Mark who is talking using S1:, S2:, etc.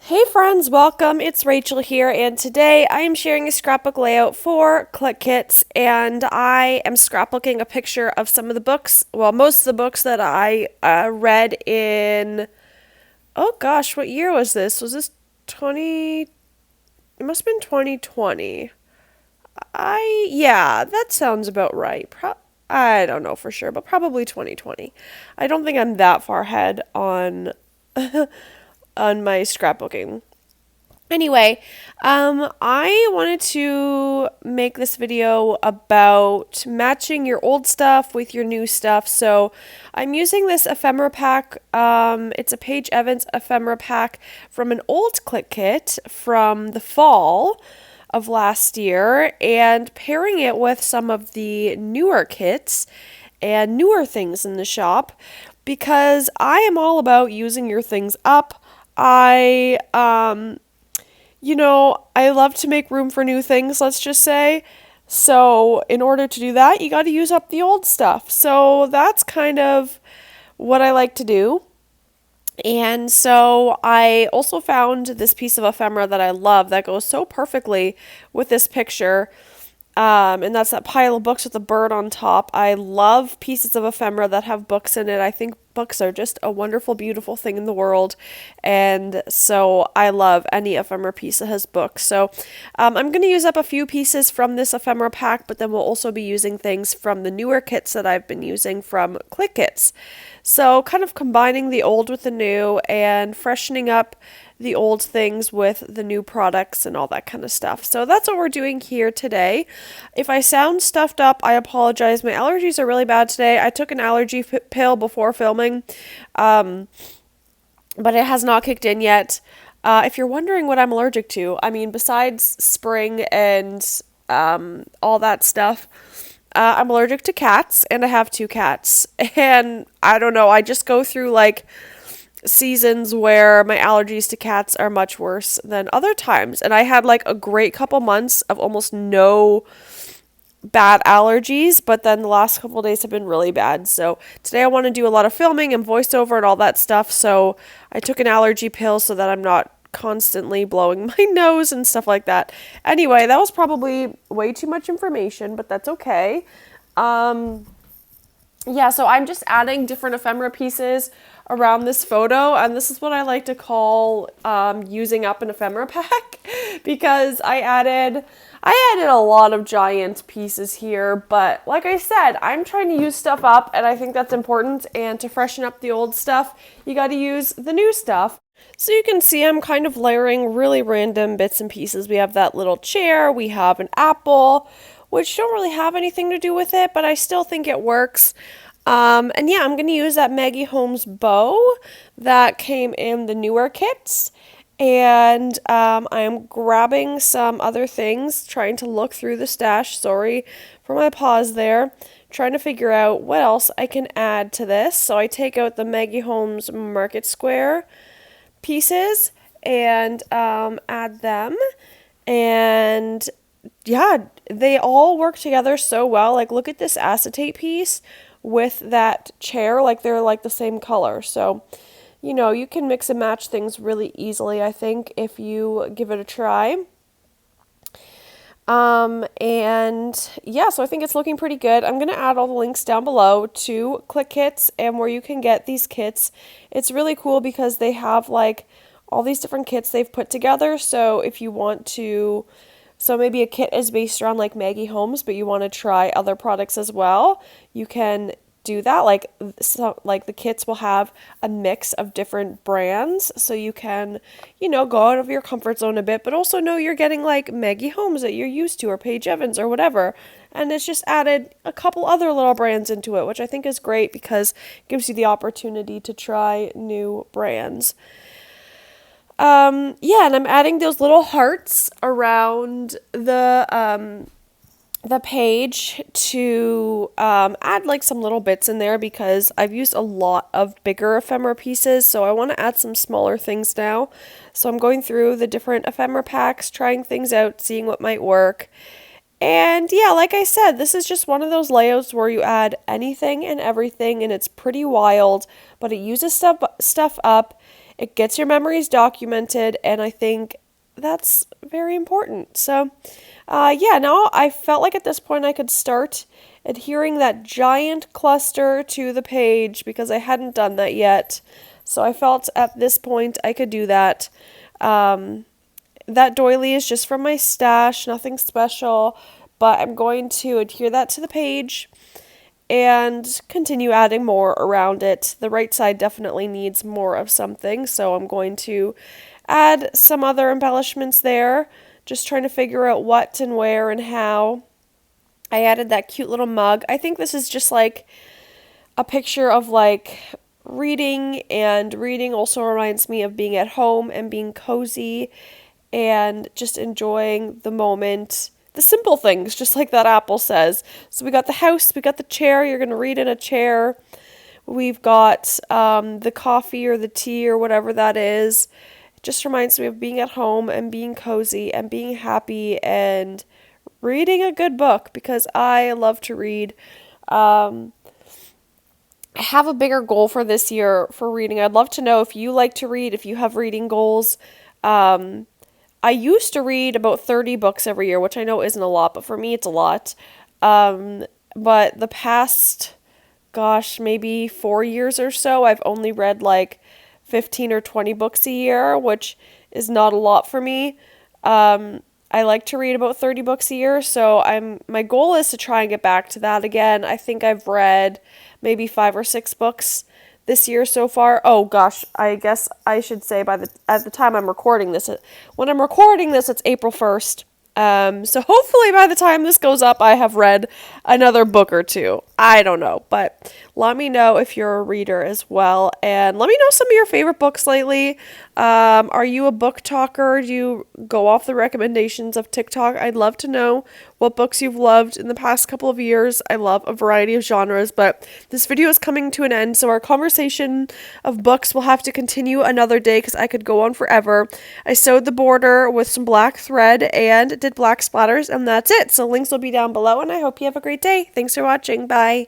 S1: Hey friends, welcome. It's Rachel here, and today I am sharing a scrapbook layout for Clique Kits, and I am scrapbooking a picture of some of the books, well, most of the books that I read in, oh gosh, what year was this? Was this 20, it must have been 2020. Yeah, that sounds about right. I don't know for sure, but probably 2020. I don't think I'm that far ahead on on my scrapbooking. Anyway, I wanted to make this video about matching your old stuff with your new stuff. So I'm using this ephemera pack. It's a Paige Evans ephemera pack from an old Clique Kit from the fall of last year and pairing it with some of the newer kits and newer things in the shop because I am all about using your things up. I love to make room for new things, let's just say. So, in order to do that, you got to use up the old stuff. So, that's kind of what I like to do. And so, I also found this piece of ephemera that I love that goes so perfectly with this picture. And that's that pile of books with a bird on top. I love pieces of ephemera that have books in it. I think books are just a wonderful, beautiful thing in the world. And so I love any ephemera piece that has books. So I'm going to use up a few pieces from this ephemera pack, but then we'll also be using things from the newer kits that I've been using from Clique Kits. So kind of combining the old with the new and freshening up the old things with the new products and all that kind of stuff. So that's what we're doing here today. If I sound stuffed up, I apologize. My allergies are really bad today. I took an allergy pill before filming, but it has not kicked in yet. If you're wondering what I'm allergic to, I mean, besides spring and all that stuff, I'm allergic to cats, and I have two cats. And I don't know, I just go through like seasons where my allergies to cats are much worse than other times. And I had like a great couple months of almost no bad allergies, but then the last couple of days have been really bad. So today I want to do a lot of filming and voiceover and all that stuff. So I took an allergy pill so that I'm not constantly blowing my nose and stuff like that. Anyway, that was probably way too much information, but that's okay. Yeah, so I'm just adding different ephemera pieces around this photo, and this is what I like to call using up an ephemera pack because I added a lot of giant pieces here, but like I said, I'm trying to use stuff up, and I think that's important. And to freshen up the old stuff, you got to use the new stuff. So you can see I'm kind of layering really random bits and pieces. We have that little chair, we have an apple, which don't really have anything to do with it, but I still think it works. And yeah, I'm going to use that Maggie Holmes bow that came in the newer kits. And I'm grabbing some other things, trying to look through the stash. Sorry for my pause there. Trying to figure out what else I can add to this. So I take out the Maggie Holmes Market Square pieces and add them. And yeah, they all work together so well. Like, look at this acetate piece with that chair, like they're like the same color. So, you can mix and match things really easily, I think, if you give it a try. And yeah, so I think it's looking pretty good. I'm going to add all the links down below to Clique Kits and where you can get these kits. It's really cool because they have like all these different kits they've put together. So if you want to, so maybe a kit is based around like Maggie Holmes, but you want to try other products as well, you can do that. Like, so like the kits will have a mix of different brands, so you can, go out of your comfort zone a bit, but also know you're getting like Maggie Holmes that you're used to, or Paige Evans or whatever. And it's just added a couple other little brands into it, which I think is great because it gives you the opportunity to try new brands. Yeah, and I'm adding those little hearts around the page to add like some little bits in there because I've used a lot of bigger ephemera pieces, so I want to add some smaller things now. So I'm going through the different ephemera packs, trying things out, seeing what might work. And yeah, like I said, this is just one of those layouts where you add anything and everything, and it's pretty wild, but it uses stuff up. It gets your memories documented, and I think that's very important. So, yeah, now I felt like at this point I could start adhering that giant cluster to the page because I hadn't done that yet. So I felt at this point I could do that. Um, that doily is just from my stash, nothing special, but I'm going to adhere that to the page and continue adding more around it. The right side definitely needs more of something, so I'm going to add some other embellishments there, just trying to figure out what and where and how. I added that cute little mug. I think this is just like a picture of like reading, and reading also reminds me of being at home and being cozy and just enjoying the moment. The simple things, just like that apple says. So we got the house, we got the chair. You're going to read in a chair. We've got the coffee or the tea or whatever that is. It just reminds me of being at home and being cozy and being happy and reading a good book because I love to read. I have a bigger goal for this year for reading. I'd love to know if you like to read, if you have reading goals. I used to read about 30 books every year, which I know isn't a lot, but for me it's a lot. But the past, gosh, maybe 4 years or so, I've only read like 15 or 20 books a year, which is not a lot for me. I like to read about 30 books a year, so my goal is to try and get back to that again. I think I've read maybe 5 or 6 books this year so far. Oh gosh, I guess I should say at the time I'm recording this, when I'm recording this, it's April 1st. So hopefully by the time this goes up, I have read another book or two. I don't know, but let me know if you're a reader as well, and let me know some of your favorite books lately. Are you a book talker? Do you go off the recommendations of TikTok? I'd love to know what books you've loved in the past couple of years. I love a variety of genres, but this video is coming to an end, so our conversation of books will have to continue another day because I could go on forever. I sewed the border with some black thread and did black splatters, and that's it. So links will be down below, and I hope you have a great day. Thanks for watching. Bye.